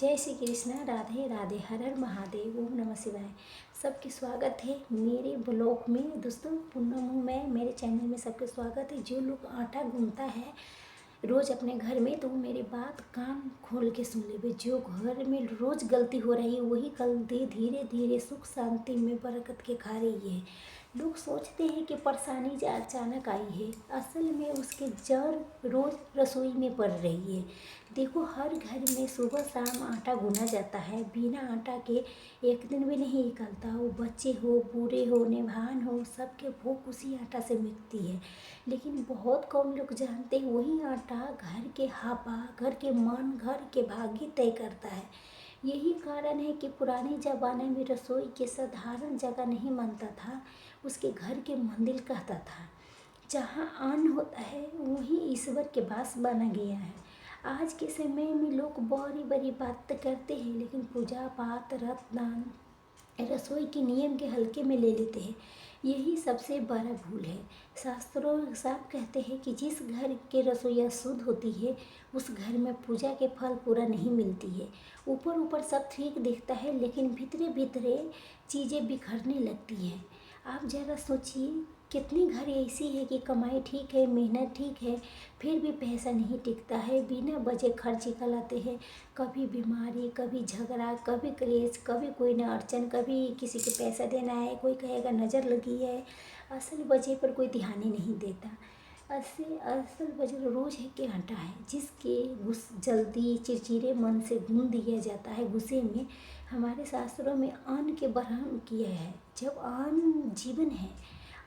जय श्री कृष्णा। राधे राधे। हर हर महादेव। ओम नमः शिवाय। सबके स्वागत है मेरे ब्लॉग में। दोस्तों पूनम हूँ मैं, मेरे चैनल में सबके स्वागत है। जो लोग आटा गूंथता है रोज़ अपने घर में, तो मेरी बात कान खोल के सुन ले। जो घर में रोज़ गलती हो रही है वही गलती धीरे धीरे सुख शांति में बरकत के खा रही है। लोग सोचते हैं कि परेशानी अचानक आई है, असल में उसके जड़ रोज़ रसोई में पड़ रही है। देखो, हर घर में सुबह शाम आटा गूना जाता है। बिना आटा के एक दिन भी नहीं निकलता। वो बच्चे हो, बूढ़े हो, निभान हो, सबके भूख उसी आटा से मिटती है। लेकिन बहुत कम लोग जानते हैं वही आटा घर के हवा, घर के मन, घर के भाग्य तय करता है। यही कारण है कि पुराने ज़माने में रसोई के साधारण जगह नहीं मानता था, उसके घर के मंदिर कहता था। जहाँ अन्न होता है वहीं ईश्वर के वास माना गया है। आज के समय में लोग बड़ी बड़ी बात करते हैं, लेकिन पूजा पाठ, रत्न, रसोई के नियम के हल्के में ले लेते हैं। यही सबसे बड़ा भूल है। शास्त्रों साफ कहते हैं कि जिस घर के रसोईया शुद्ध होती है उस घर में पूजा के फल पूरा नहीं मिलती है। ऊपर ऊपर सब ठीक दिखता है, लेकिन भीतरे भीतरे चीज़ें बिखरने लगती हैं। आप ज़रा सोचिए, कितनी घर ऐसी है कि कमाई ठीक है, मेहनत ठीक है, फिर भी पैसा नहीं टिकता है। बिना वजह खर्च निकल आते हैं। कभी बीमारी, कभी झगड़ा, कभी क्लेश, कभी कोई न अड़चन, कभी किसी के पैसा देना है, कोई कहेगा नज़र लगी है। असल वजह पर कोई ध्यान ही नहीं देता। असल वजह रोज़ है कि आटा है, जिसके जल्दी चिड़चिड़े मन से गूंद दिया जाता है गुस्से में। हमारे शास्त्रों में अन्न के वर्णन किया है। जब अन्न जीवन है,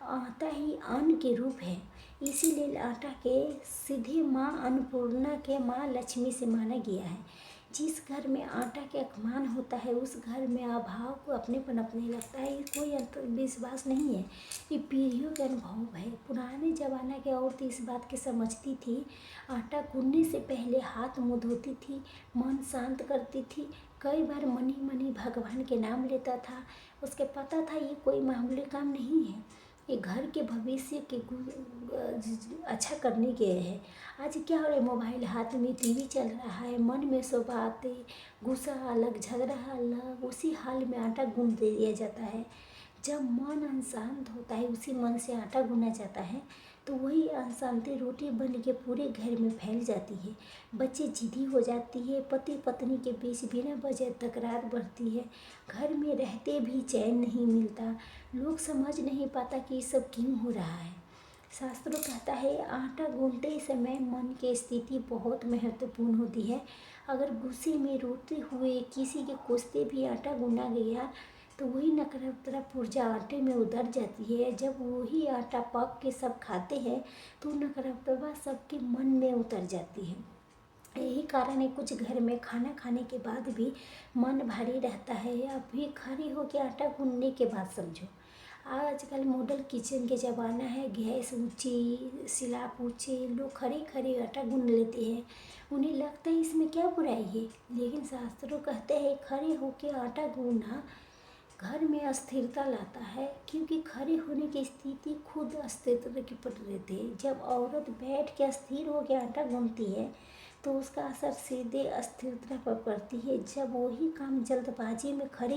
आटा ही अन्न के रूप है। इसीलिए आटा के सीधे माँ अन्नपूर्णा के, माँ लक्ष्मी से माना गया है। जिस घर में आटा के अपमान होता है उस घर में अभाव को अपने पनपने लगता है। ये कोई अंधविश्वास नहीं है, ये पीढ़ियों के अनुभव है। पुराने ज़माने की औरत इस बात की समझती थी। आटा गूंथने से पहले हाथ मुँह धोती थी, मन शांत करती थी, कई बार मनी मनी भगवान के नाम लेता था। उसके पता था ये कोई मामूली काम नहीं है, ये घर के भविष्य के अच्छा करने के है। आज क्या हो रहा है, मोबाइल हाथ में, टीवी चल रहा है, मन में सो बातें, गुस्सा अलग, झगड़ा अलग, उसी हाल में आटा गूंथ दिया जाता है। जब मन अशांत होता है उसी मन से आटा गूना जाता है, तो वही अशांति रोटी बन के पूरे घर में फैल जाती है। बच्चे जिद्दी हो जाती है, पति पत्नी के बीच बिना वजह तकरार बढ़ती है, घर में रहते भी चैन नहीं मिलता। लोग समझ नहीं पाता कि ये सब क्यों हो रहा है। शास्त्रों कहता है आटा गूंथते समय मन की स्थिति बहुत महत्वपूर्ण होती है। अगर गुस्से में रोते हुए किसी के कोसते भी आटा गूना गया तो वही नकारात्मक ऊर्जा आटे में उतर जाती है। जब वही आटा पक के सब खाते हैं तो नकारात्मकता सबके मन में उतर जाती है। यही कारण है कुछ घर में खाना खाने के बाद भी मन भारी रहता है। अभी खड़ी होकर आटा गूंथने के बाद समझो। आजकल मॉडल किचन के ज़माना है, गैस ऊंची, स्लैब ऊंचे, लोग खड़े खड़े आटा गूंथ लेते हैं। उन्हें लगता है इसमें क्या बुराई है, लेकिन शास्त्रों कहते हैं खड़े होकर आटा गूंथना घर में अस्थिरता लाता है, क्योंकि खड़े होने की स्थिति खुद अस्तित्व की पड़ रहती है। जब औरत बैठ के अस्थिर होकर आटा गूंथती है तो उसका असर सीधे अस्थिरता पर पड़ती है। जब वही काम जल्दबाजी में खड़े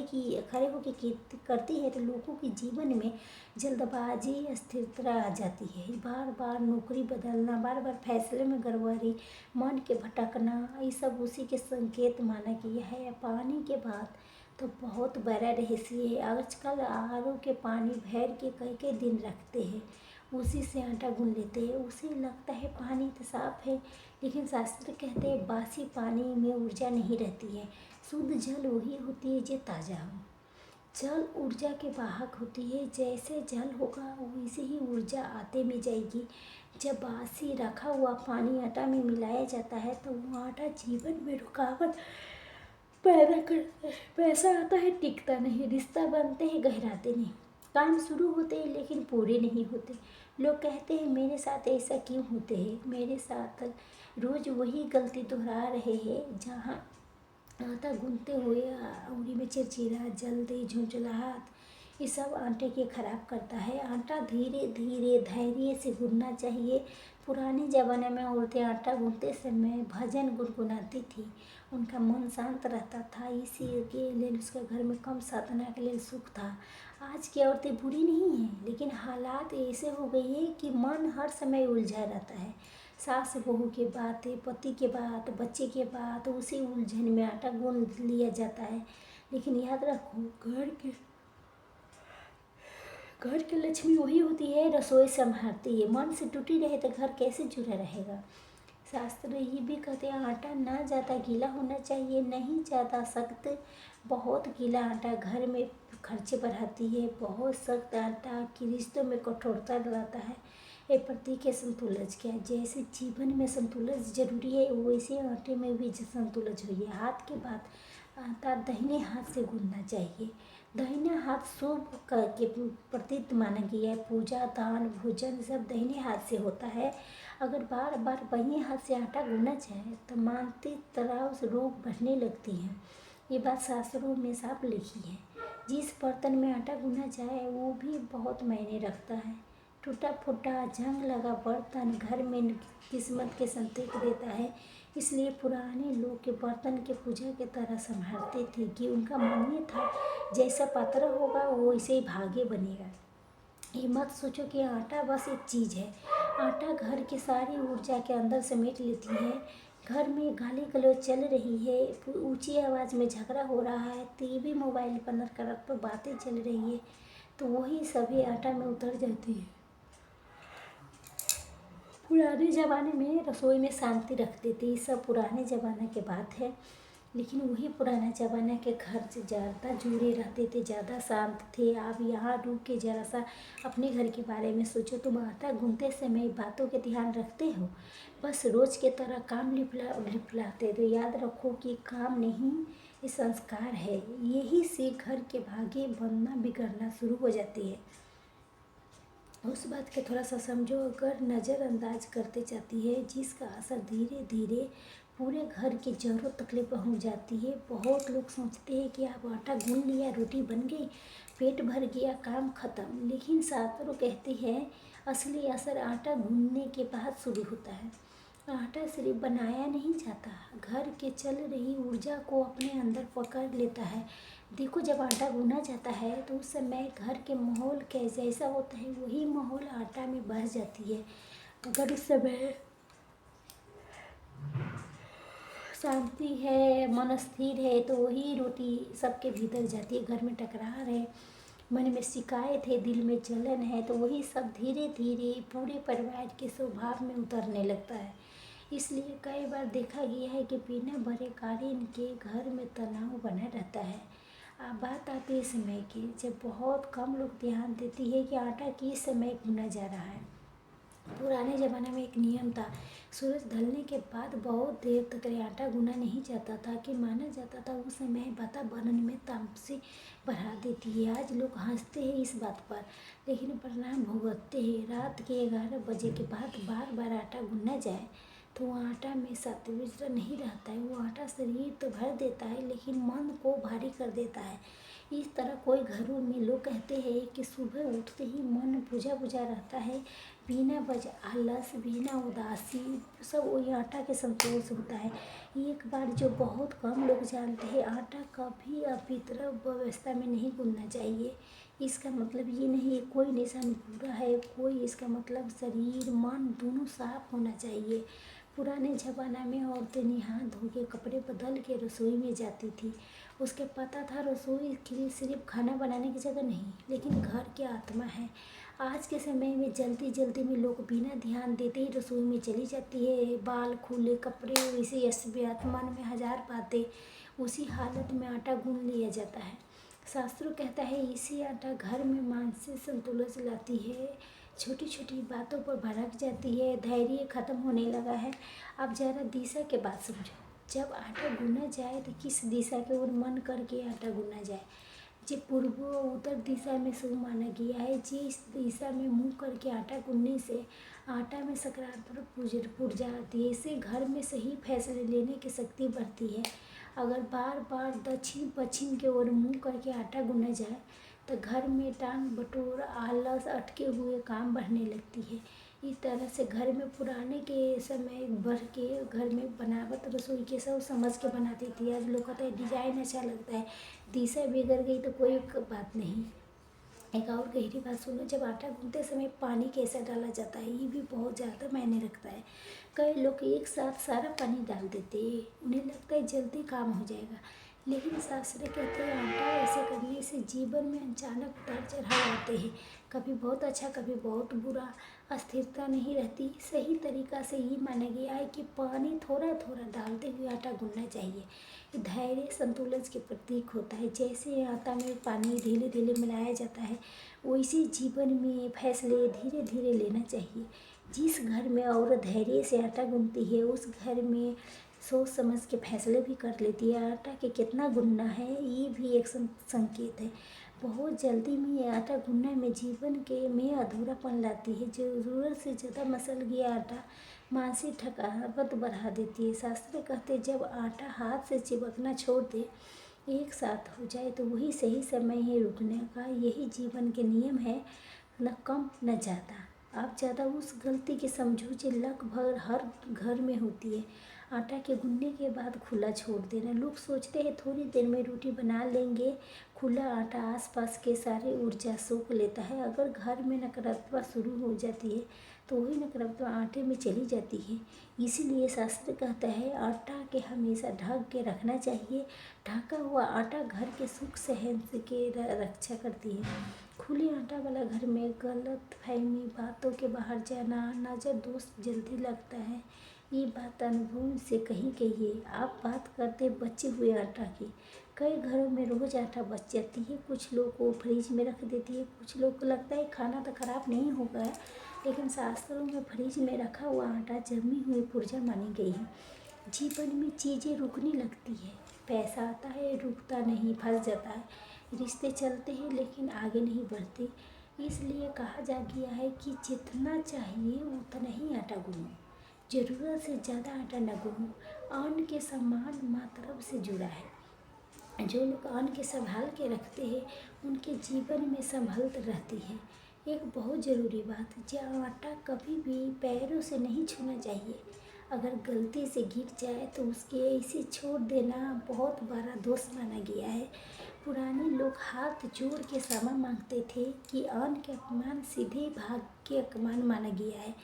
होकर करती है तो लोगों के जीवन में जल्दबाजी, अस्थिरता आ जाती है। बार बार नौकरी बदलना, बार बार फैसले में गड़बड़ी, मन के भटकना, ये सब उसी के संकेत माना गया है। पानी के बाद तो बहुत बड़ा रहस्य है। आजकल आरओ के पानी भर के कई कई दिन रखते हैं, उसी से आटा गूंथ लेते हैं। उसे लगता है पानी तो साफ है, लेकिन शास्त्र कहते हैं बासी पानी में ऊर्जा नहीं रहती है। शुद्ध जल वही होती है जो ताज़ा हो। जल ऊर्जा के वाहक होती है। जैसे जल होगा वैसे ही ऊर्जा आटे में जाएगी। जब बासी रखा हुआ पानी आटा में मिलाया जाता है तो वो आटा जीवन में रुकावट पैदा करता है। पैसा आता है, टिकता नहीं, रिश्ता बनते हैं, गहराते नहीं, काम शुरू होते हैं लेकिन पूरे नहीं होते। लोग कहते हैं मेरे साथ ऐसा क्यों होते हैं, मेरे साथ रोज़ वही गलती दोहरा रहे हैं। जहाँ आटा गूंथते हुए उंगली में चिरचिरा, जल्दी, झुंझलाहट, ये सब आटे के खराब करता है। आटा धीरे धीरे धैर्य से गूंथना चाहिए। पुराने ज़माने में औरतें आटा गूंथते समय भजन गुनगुनाती थी। उनका मन शांत रहता था, इसी के लिए उसके घर में कम साधना के लिए सुख था। आज की औरतें बुरी नहीं हैं, लेकिन हालात ऐसे हो गई है कि मन हर समय उलझा रहता है। सास बहू की बातें, पति के बात, बच्चे के बात, उसी उलझन में आटा गूंथ लिया जाता है। लेकिन याद रखो, घर की लक्ष्मी वही होती है, रसोई संभालती है। मन से टूटी रहे तो घर कैसे जुड़ा रहेगा। शास्त्र ये भी कहते हैं, आटा ना ज़्यादा गीला होना चाहिए, नहीं ज़्यादा सख्त। बहुत गीला आटा घर में खर्चे बढ़ाती है, बहुत सख्त आटा की रिश्तों में कठोरता लाता है। ये प्रतीक है संतुलन क्या। जैसे जीवन में संतुलन जरूरी है, वैसे आटे में भी संतुलन चाहिए। हाथ के बाद आटा दाहिने हाथ से गूंथना चाहिए। दाहिना हाथ शुभ के प्रतीक माना गया है। पूजा, दान, भोजन सब दाहिने हाथ से होता है। अगर बार बार बाएं हाथ से आटा गूंथा जाए तो मानसिक तनाव रोग बढ़ने लगती हैं। ये बात शास्त्रों में साफ लिखी है। जिस बर्तन में आटा गूंथा जाए वो भी बहुत मायने रखता है। टूटा फूटा जंग लगा बर्तन घर में किस्मत के संकेत देता है। इसलिए पुराने लोग के बर्तन के पूजा की तरह संभालते थे कि उनका मन ये था, जैसा पात्र होगा वो वैसे ही भाग्य बनेगा। ये मत सोचो कि आटा बस एक चीज़ है। आटा घर की सारी ऊर्जा के अंदर समेट लेती है। घर में गाली गलौज चल रही है, ऊंची आवाज़ में झगड़ा हो रहा है, टीवी मोबाइल पर नकारात्मक बातें चल रही है, तो वही सभी आटा में उतर जाती है। पुराने ज़माने में रसोई में शांति रखती थी। सब पुराने ज़माने की बात है, लेकिन वही पुराना ज़माना के घर से ज़्यादा जुड़े रहते थे, ज़्यादा शांत थे। आप यहाँ रुक के ज़रा सा अपने घर के बारे में सोचो। तुम आटा गूंथते समय बातों के ध्यान रखते हो, बस रोज़ के तरह काम लिपलाते। तो याद रखो कि काम नहीं, ये संस्कार है। यही से घर के भाग्य बनना बिगड़ना शुरू हो जाती है। उस बात के थोड़ा सा समझो। अगर नज़रअंदाज करते जाती है, जिसका असर धीरे धीरे पूरे घर की जरूरत तकलीफ पहुँच जाती है। बहुत लोग सोचते हैं कि आप आटा गूंथ लिया, रोटी बन गई, पेट भर गया, काम खत्म। लेकिन शास्त्रों कहते हैं असली असर आटा गूंथने के बाद शुरू होता है। आटा सिर्फ बनाया नहीं जाता, घर के चल रही ऊर्जा को अपने अंदर पकड़ लेता है। देखो, जब आटा गूंथा जाता है तो उस समय घर के माहौल जैसा होता है, वही माहौल आटा में बह जाती है। अगर उस समय शांति है, मन स्थिर है, तो वही रोटी सबके भीतर जाती है। घर में टकरार है, मन में शिकायत है, दिल में जलन है, तो वही सब धीरे धीरे पूरे परिवार के स्वभाव में उतरने लगता है। इसलिए कई बार देखा गया है कि बिना बड़े कार्य के घर में तनाव बना रहता है। अब बात आती है समय की, जब बहुत कम लोग ध्यान देती है कि आटा किस समय गूंथा जा रहा है। पुराने ज़माने में एक नियम था, सूरज ढलने के बाद बहुत देर तक आटा गूंथा नहीं जाता था कि माना जाता था उस समय वातावरण में तामसी बढ़ा देती है। आज लोग हंसते हैं इस बात पर, लेकिन परिणाम भुगतते हैं। रात के 11 बजे के बाद बार बार आटा गूंथा जाए तो वो आटा में सात्विकता नहीं रहता है। वो आटा शरीर तो भर देता है, लेकिन मन को भारी कर देता है। इस तरह कोई घरों में लोग कहते हैं कि सुबह उठते ही मन बुझा बुझा रहता है, बिना वजह आलस, बिना उदासी, सब वही आटा के संतोष होता है। एक बार जो बहुत कम लोग जानते हैं, आटा कभी अपवित्र व्यवस्था में नहीं गूंथना चाहिए। इसका मतलब ये नहीं कोई निशान बुरा है, कोई इसका मतलब शरीर मन दोनों साफ होना चाहिए। पुराने ज़माना में औरतें नहा धो के कपड़े बदल के रसोई में जाती थी। उसके पता था रसोई के लिए सिर्फ खाना बनाने की जगह नहीं, लेकिन घर की आत्मा है। आज के समय में जल्दी जल्दी में लोग बिना ध्यान देते ही रसोई में चली जाती है। बाल खुले, कपड़े वैसे असभ्यता, मन में हजार बातें, उसी हालत में आटा गूंथ लिया जाता है। शास्त्रों कहता है इसी आटा घर में मानसिक संतुलन लाती है। छोटी छोटी बातों पर भड़क जाती है, धैर्य खत्म होने लगा है। अब ज़रा दिशा के बात समझो। जब आटा गूंथा जाए तो किस दिशा की ओर मन करके आटा गूंथा जाए। जो पूर्व उत्तर दिशा में शुभ माना गया है। जिस दिशा में मुंह करके आटा गूंथने से आटा में सकारात्मक ऊर्जा आती है। इससे घर में सही फैसले लेने की शक्ति बढ़ती है। अगर बार बार दक्षिण पश्चिम की ओर मुंह करके आटा गूंथा जाए तो घर में टांग बटोर, आलस, अटके हुए काम बढ़ने लगती है। इस तरह से घर में पुराने के समय बढ़ के घर में बनावट रसोई के सब समझ के बनाती थी। आज लोग कहते हैं डिजाइन अच्छा लगता है, दिशा बिगड़ गई तो कोई बात नहीं। एक और गहरी बात सुनो, जब आटा गूंथते समय पानी कैसा डाला जाता है ये भी बहुत ज़्यादा मायने रखता है। कई लोग एक साथ सारा पानी डाल देते हैं, उन्हें लगता है जल्दी काम हो जाएगा, लेकिन शास्त्र कहते हैं आटा ऐसे करने से जीवन में अचानक उतार चढ़ाव आते हैं। कभी बहुत अच्छा, कभी बहुत बुरा, अस्थिरता नहीं रहती। सही तरीका से ये माना गया है कि पानी थोड़ा थोड़ा डालते हुए आटा गूंथना चाहिए। धैर्य संतुलन के प्रतीक होता है। जैसे आटा में पानी धीरे धीरे मिलाया जाता है, वैसे जीवन में फैसले धीरे धीरे लेना चाहिए। जिस घर में औरत धैर्य से आटा गूंथती है उस घर में सोच समझ के फैसले भी कर लेती है। आटा के कितना गूंथना है ये भी एक संकेत है। बहुत जल्दी में ये आटा गूंथना में जीवन के में अधूरापन लाती है। ज़रूरत से ज़्यादा मसल गया आटा मानसिक थकावट बढ़ा देती है। शास्त्र कहते हैं जब आटा हाथ से चिपकना छोड़ दे, एक साथ हो जाए तो वही सही समय है रुकने का। यही जीवन के नियम है, न कम न ज़्यादा। आप ज़्यादा उस गलती की समझो जो लगभग हर घर में होती है, आटा के गूंथने के बाद खुला छोड़ देना। लोग सोचते हैं थोड़ी देर में रोटी बना लेंगे, खुला आटा आसपास के सारे ऊर्जा सोख लेता है। अगर घर में नकारात्मकता शुरू हो जाती है तो वही नकारात्मकता आटे में चली जाती है। इसीलिए शास्त्र कहता है आटा के हमेशा ढक के रखना चाहिए। ढका हुआ आटा घर के सुख सहन के रक्षा करती है। खुले आटा वाला घर में गलत फहमी, बातों के बाहर जाना, नज़र दोष जल्दी लगता है। ये बात अनुभव से कहीं कहिए। आप बात करते बचे हुए आटा की। कई घरों में रोज़ आटा बच जाती है। कुछ लोग को फ्रिज में रख देती है, कुछ लोग को लगता है खाना तो ख़राब नहीं होगा, लेकिन शास्त्रों में फ्रिज में रखा हुआ आटा जमी हुई पुर्जा मानी गई है। जीवन में चीज़ें रुकने लगती है, पैसा आता है रुकता नहीं, फंस जाता है, रिश्ते चलते हैं लेकिन आगे नहीं बढ़ते। इसलिए कहा जा गया है कि जितना चाहिए उतना ही आटा गूंथो, ज़रूरत से ज़्यादा आटा न गूंथो। अन्न के समान मात्रा से जुड़ा है। जो लोग अन्न के संभाल के रखते हैं उनके जीवन में संभल रहती है। एक बहुत ज़रूरी बात, जो आटा कभी भी पैरों से नहीं छूना चाहिए। अगर गलती से गिर जाए तो उसके ऐसे छोड़ देना बहुत बड़ा दोष माना गया है। पुराने लोग हाथ जोड़ के क्षमा मांगते थे कि अन्न के अपमान सीधे भाग के अपमान माना गया है।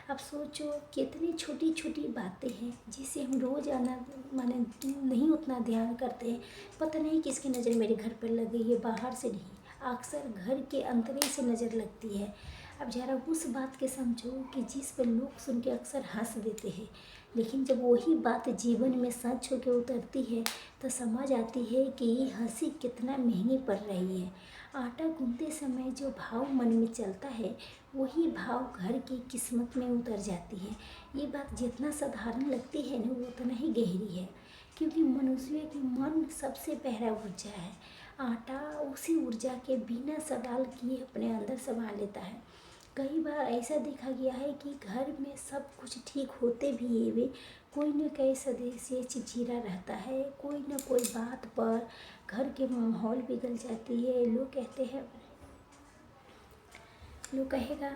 अब सोचो कितनी छोटी छोटी बातें हैं जिसे हम रोज़ाना माने नहीं उतना ध्यान करते हैं। पता नहीं किसकी नज़र मेरे घर पर लग गई है, बाहर से नहीं, अक्सर घर के अंतरे से नज़र लगती है। अब ज़रा उस बात के समझो कि जिस पर लोग सुन के अक्सर हंस देते हैं, लेकिन जब वही बात जीवन में सच होकर उतरती है तो समझ आती है कि ये हंसी कितना महंगी पड़ रही है। आटा गूंथते समय जो भाव मन में चलता है वही भाव घर की किस्मत में उतर जाती है। ये बात जितना साधारण लगती है ना उतना ही गहरी है, क्योंकि मनुष्य की मन सबसे पहला ऊर्जा है। आटा उसी ऊर्जा के बिना सवाल किए अपने अंदर समा लेता है। कई बार ऐसा देखा गया है कि घर में सब कुछ ठीक होते भी है कोई न कोई सदस्य चिड़चिड़ा रहता है, कोई न कोई बात पर घर के माहौल बिगड़ जाती है। लोग कहेगा,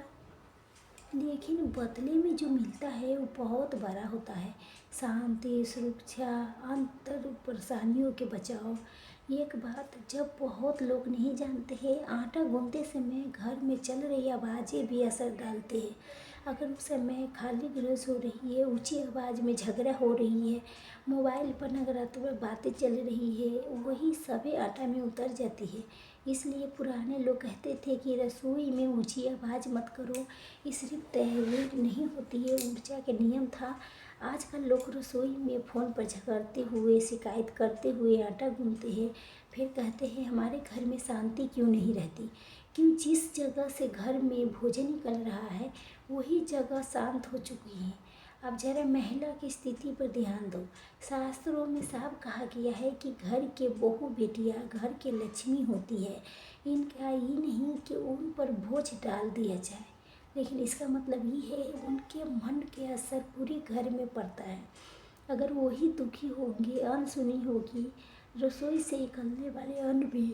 लेकिन बदले में जो मिलता है वो बहुत बड़ा होता है। शांति, सुरक्षा, अंतर परेशानियों के बचाव। एक बात जब बहुत लोग नहीं जानते हैं, आटा गूंथते समय घर में चल रही आवाज़ें भी असर डालते हैं। अगर उस समय खाली गिलास हो रही है, ऊंची आवाज़ में झगड़ा हो रही है, मोबाइल पर नकारात्मक बातें चल रही है, वही सभी आटा में उतर जाती है। इसलिए पुराने लोग कहते थे कि रसोई में ऊंची आवाज़ मत करो। ये सिर्फ तहरीर नहीं होती है, ऊर्जा के नियम था। आजकल लोग रसोई में फ़ोन पर झगड़ते हुए, शिकायत करते हुए आटा गूंथते हैं, फिर कहते हैं हमारे घर में शांति क्यों नहीं रहती। क्यों? जिस जगह से घर में भोजन निकल रहा है वही जगह शांत हो चुकी है। अब जरा महिला की स्थिति पर ध्यान दो। शास्त्रों में साफ कहा गया है कि घर के बहू बेटियां घर के लक्ष्मी होती है। इनका ये नहीं कि उन पर बोझ डाल दिया जाए, लेकिन इसका मतलब ये है उनके मन के असर पूरे घर में पड़ता है। अगर वही दुखी होंगे, अनसुनी होगी, रसोई से निकलने वाले अन्न भी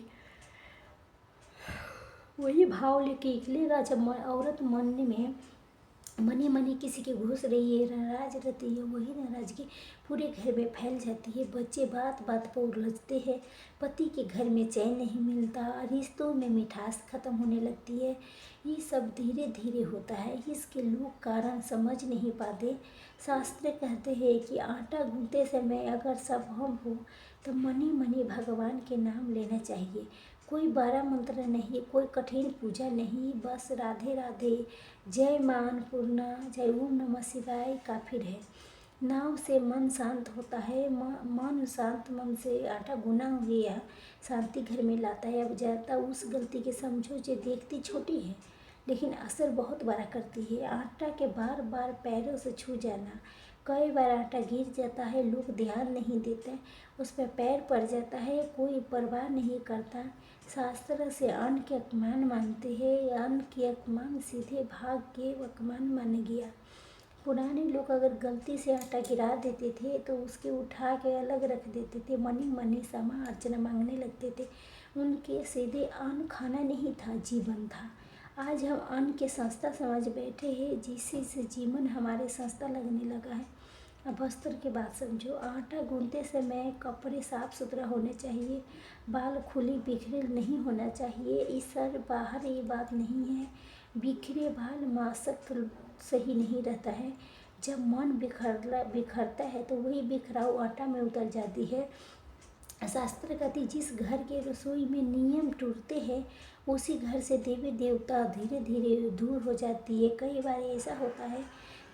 वही भाव लेके निकलेगा। जब औरत मन में मनी मनी किसी के घुस रही है, नाराज रहती है, वही नाराजगी पूरे घर में फैल जाती है। बच्चे बात बात पर उलझते हैं, पति के घर में चैन नहीं मिलता, रिश्तों में मिठास खत्म होने लगती है। ये सब धीरे धीरे होता है, इसके लोग कारण समझ नहीं पाते। शास्त्र कहते हैं कि आटा गूंथते समय अगर संभव हो तो मनी मनी भगवान के नाम लेना चाहिए। कोई बड़ा मंत्र नहीं, कोई कठिन पूजा नहीं, बस राधे राधे, जय मां अन्नपूर्णा, जय ओम नमः शिवाय काफिर है। नाव से मन शांत होता है, मन शांत मन से आटा गुना हो गया, शांति घर में लाता है। अब जाता उस गलती के समझो जो देखती छोटी है लेकिन असर बहुत बड़ा करती है। आटा के बार बार पैरों से छू जाना, कई बार आटा गिर जाता है, लोग ध्यान नहीं देते, उस पर पैर पड़ जाता है, कोई परवाह नहीं करता। शास्त्र से अन्न के अपमान मानते हैं, अन्न के अपमान सीधे भाग के अपमान मान गया। पुराने लोग अगर गलती से आटा गिरा देते थे तो उसके उठा के अलग रख देते थे, मनी मनी क्षमा अर्चना मांगने लगते थे। उनके सीधे अन्न खाना नहीं था, जीवन था। आज हम अन्न के संस्था समझ बैठे हैं, जिसी से जीवन हमारे संस्था लगने लगा है। अब वस्त्र की बात समझो, आटा गूंथते समय कपड़े साफ सुथरा होने चाहिए, बाल खुले बिखरे नहीं होना चाहिए। इस सर बाहर ये बात नहीं है, बिखरे बाल मासक सही नहीं रहता है। जब मन बिखरता है तो वही बिखराव आटा में उतर जाती है। शास्त्र कहती जिस घर के रसोई में नियम टूटते हैं उसी घर से देवी देवता धीरे धीरे दूर हो जाती है। कई बार ऐसा होता है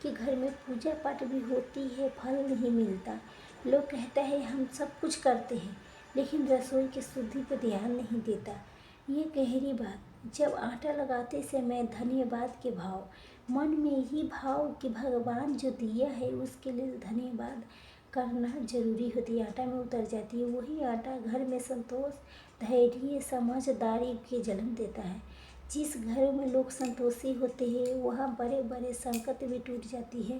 कि घर में पूजा पाठ भी होती है, फल नहीं मिलता। लोग कहते हैं हम सब कुछ करते हैं लेकिन रसोई की शुद्धि पर ध्यान नहीं देता। ये गहरी बात, जब आटा लगाते समय धन्यवाद के भाव, मन में यही भाव कि भगवान जो दिया है उसके लिए धन्यवाद करना जरूरी होती है, आटा में उतर जाती है। वही आटा घर में संतोष, धैर्य, समझदारी के जन्म देता है। जिस घर में लोग संतोषी होते हैं वहाँ बड़े बड़े संकट भी टूट जाती है।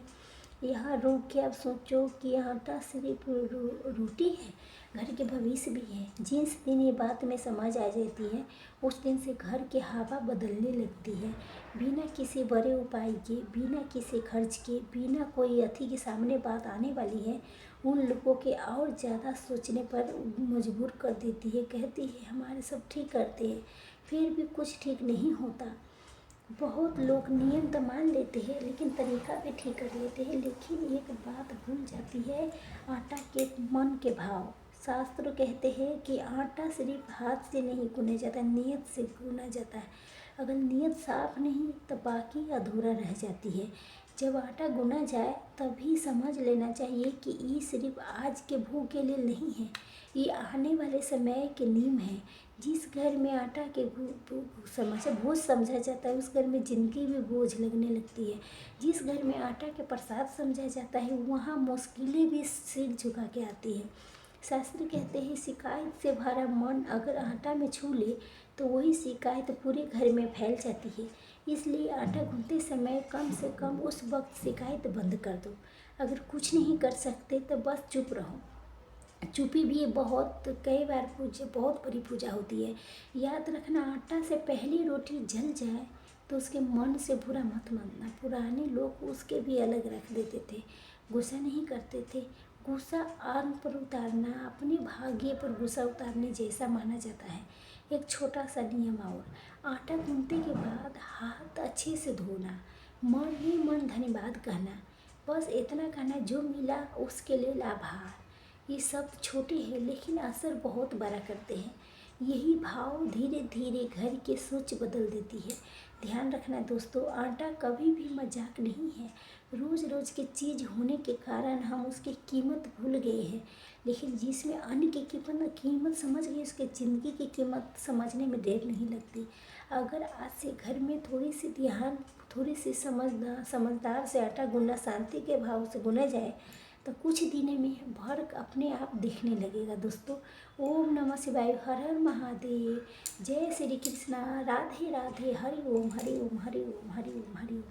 यहाँ रुक के आप सोचो कि आटा सिर्फ रोटी है, घर के भविष्य भी है। जिस दिन ये बात में समझ आ जाती है उस दिन से घर की हवा बदलने लगती है। बिना किसी बड़े उपाय के, बिना किसी खर्च के, बिना कोई अति के सामने बात आने वाली है, उन लोगों के और ज़्यादा सोचने पर मजबूर कर देती है। कहती है हमारे सब ठीक करते हैं फिर भी कुछ ठीक नहीं होता। बहुत लोग नियम तो मान लेते हैं लेकिन तरीका भी ठीक कर लेते हैं, लेकिन एक बात भूल जाती है, आटा के मन के भाव। शास्त्र कहते हैं कि आटा सिर्फ हाथ से नहीं गूंथा जाता, नियत से गूंथा जाता है। अगर नियत साफ नहीं तो बाकी अधूरा रह जाती है। जब आटा गुना जाए तभी समझ लेना चाहिए कि ये सिर्फ आज के भूख के लिए नहीं है, ये आने वाले समय के नींव है। जिस घर में आटा के बोझ समझा जाता है उस घर में जिंदगी भी बोझ लगने लगती है। जिस घर में आटा के प्रसाद समझा जाता है वहाँ मुश्किलें भी सिर झुका के आती है। शास्त्र कहते हैं शिकायत से भरा मन अगर आटा में छू ले तो वही शिकायत पूरे घर में फैल जाती है। इसलिए आटा गूंथते समय कम से कम उस वक्त शिकायत बंद कर दो। अगर कुछ नहीं कर सकते तो बस चुप रहो। चुप्पी भी कई बार बहुत बड़ी पूजा होती है। याद रखना, आटा से पहली रोटी जल जाए तो उसके मन से बुरा मत मानना। पुराने लोग उसके भी अलग रख देते थे, गुस्सा नहीं करते थे। गुस्सा अन्न पर उतारना अपने भाग्य पर गुस्सा उतारने जैसा माना जाता है। एक छोटा सा नियम और, आटा गूंथने के बाद हाथ अच्छे से धोना, मन ही मन धन्यवाद कहना, बस इतना कहना जो मिला उसके लिए आभार। ये सब छोटे हैं लेकिन असर बहुत बड़ा करते हैं। यही भाव धीरे धीरे घर की सोच बदल देती है। ध्यान रखना दोस्तों, आटा कभी भी मजाक नहीं है। रोज़ रोज़ की चीज़ होने के कारण हम उसकी कीमत भूल गए हैं, लेकिन जिसमें अन्न की कीमत समझ गए उसके ज़िंदगी की कीमत समझने में देर नहीं लगती। अगर आज से घर में थोड़ी सी समझदार से आटा गूंथना शांति के भाव से गुना जाए तो कुछ दिनों में फर्क अपने आप दिखने लगेगा दोस्तों। ओम नमः शिवाय, हर हर महादेव, जय श्री कृष्णा, राधे राधे, हरि ओम हरि ओम हरि ओम हरि ओम हरि ओम।